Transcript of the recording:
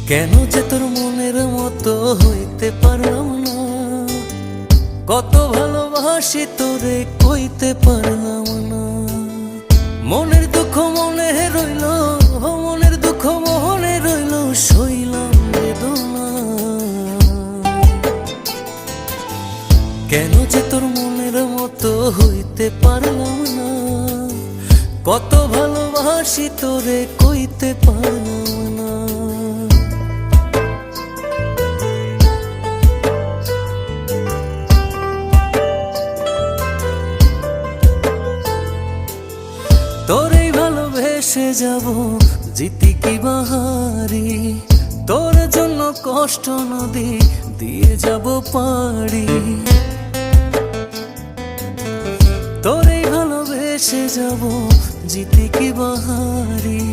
কেন যে তোর মনের মতো হইতে পারলাম না, কত ভালোবাসি তোরে কইতে পারলাম না। মনের দুঃখ মনে রইল, মনের দুঃখ মনে রইল, সইলাম বেদনা। কেন যে তোর মনের মতো হইতে পারলাম না, কত ভালোবাসি তোরে কইতে পারলাম না। তোরেই ভালোবেসে যাব জিতি কি বাহারি, তোর জন্য কষ্ট নদী দিয়ে যাব পাড়ি। তোরেই ভালোবেসে যাব জিতি কি বাহারি,